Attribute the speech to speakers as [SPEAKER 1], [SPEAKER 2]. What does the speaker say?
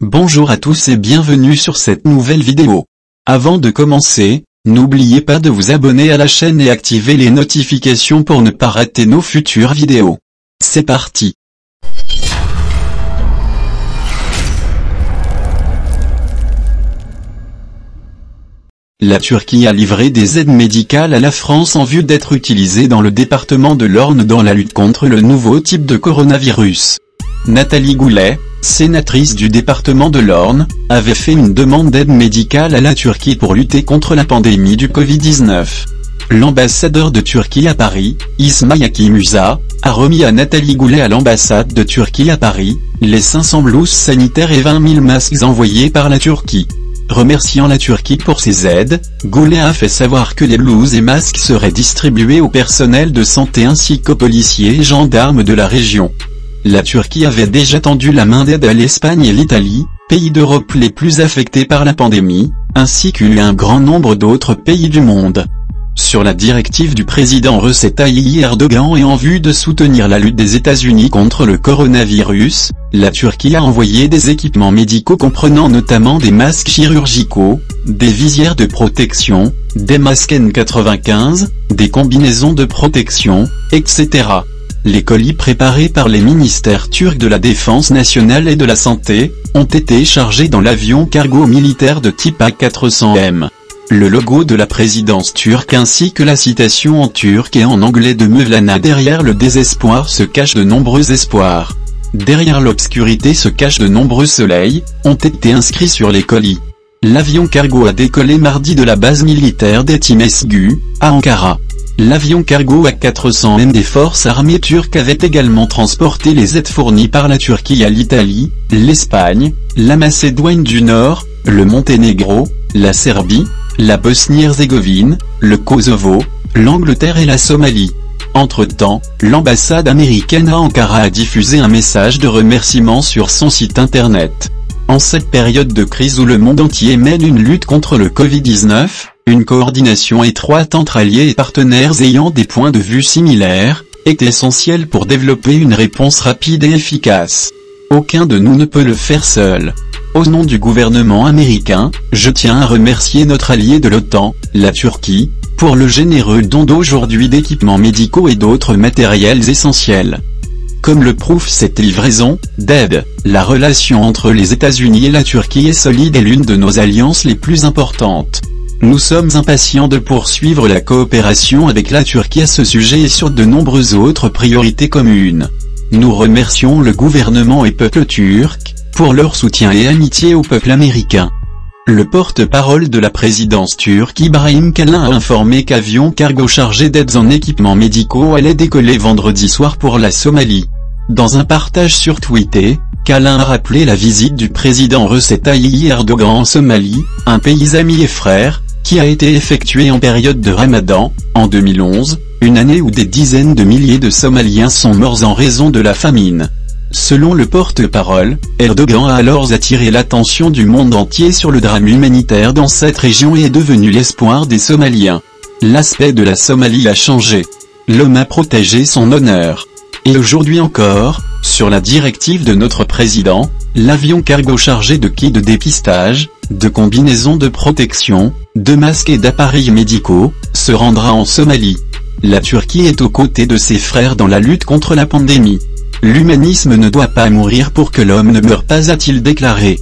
[SPEAKER 1] Bonjour à tous et bienvenue sur cette nouvelle vidéo. Avant de commencer, n'oubliez pas de vous abonner à la chaîne et activer les notifications pour ne pas rater nos futures vidéos. C'est parti. La Turquie a livré des aides médicales à la France en vue d'être utilisées dans le département de l'Orne dans la lutte contre le nouveau type de coronavirus. Nathalie Goulet, sénatrice du département de l'Orne, avait fait une demande d'aide médicale à la Turquie pour lutter contre la pandémie du Covid-19. L'ambassadeur de Turquie à Paris, İsmail Musa, a remis à Nathalie Goulet à l'ambassade de Turquie à Paris, les 500 blouses sanitaires et 20 000 masques envoyés par la Turquie. Remerciant la Turquie pour ses aides, Goulet a fait savoir que les blouses et masques seraient distribués au personnel de santé ainsi qu'aux policiers et gendarmes de la région. La Turquie avait déjà tendu la main d'aide à l'Espagne et l'Italie, pays d'Europe les plus affectés par la pandémie, ainsi qu'un grand nombre d'autres pays du monde. Sur la directive du président Recep Tayyip Erdogan et en vue de soutenir la lutte des États-Unis contre le coronavirus, la Turquie a envoyé des équipements médicaux comprenant notamment des masques chirurgicaux, des visières de protection, des masques N95, des combinaisons de protection, etc. Les colis préparés par les ministères turcs de la Défense nationale et de la Santé, ont été chargés dans l'avion cargo militaire de type A400M. Le logo de la présidence turque ainsi que la citation en turc et en anglais de Mevlana derrière le désespoir se cachent de nombreux espoirs. Derrière l'obscurité se cachent de nombreux soleils, ont été inscrits sur les colis. L'avion cargo a décollé mardi de la base militaire d'Etimesgu, à Ankara. L'avion cargo A400M des forces armées turques avait également transporté les aides fournies par la Turquie à l'Italie, l'Espagne, la Macédoine du Nord, le Monténégro, la Serbie, la Bosnie-Herzégovine, le Kosovo, l'Angleterre et la Somalie. Entre-temps, l'ambassade américaine à Ankara a diffusé un message de remerciement sur son site internet. En cette période de crise où le monde entier mène une lutte contre le Covid-19, une coordination étroite entre alliés et partenaires ayant des points de vue similaires, est essentielle pour développer une réponse rapide et efficace. Aucun de nous ne peut le faire seul. Au nom du gouvernement américain, je tiens à remercier notre allié de l'OTAN, la Turquie, pour le généreux don d'aujourd'hui d'équipements médicaux et d'autres matériels essentiels. Comme le prouve cette livraison d'aide, la relation entre les États-Unis et la Turquie est solide et l'une de nos alliances les plus importantes. Nous sommes impatients de poursuivre la coopération avec la Turquie à ce sujet et sur de nombreuses autres priorités communes. Nous remercions le gouvernement et peuple turc, pour leur soutien et amitié au peuple américain. Le porte-parole de la présidence turque Ibrahim Kalin a informé qu'avion cargo chargé d'aides en équipements médicaux allait décoller vendredi soir pour la Somalie. Dans un partage sur Twitter, Kalin a rappelé la visite du président Recep Tayyip Erdogan en Somalie, un pays ami et frère, qui a été effectuée en période de Ramadan, en 2011, une année où des dizaines de milliers de Somaliens sont morts en raison de la famine. Selon le porte-parole, Erdogan a alors attiré l'attention du monde entier sur le drame humanitaire dans cette région et est devenu l'espoir des Somaliens. L'aspect de la Somalie a changé. L'homme a protégé son honneur. Et aujourd'hui encore, sur la directive de notre président, l'avion cargo chargé de kits de dépistage, de combinaisons de protection, de masques et d'appareils médicaux, se rendra en Somalie. La Turquie est aux côtés de ses frères dans la lutte contre la pandémie. L'humanisme ne doit pas mourir pour que l'homme ne meure pas, a-t-il déclaré.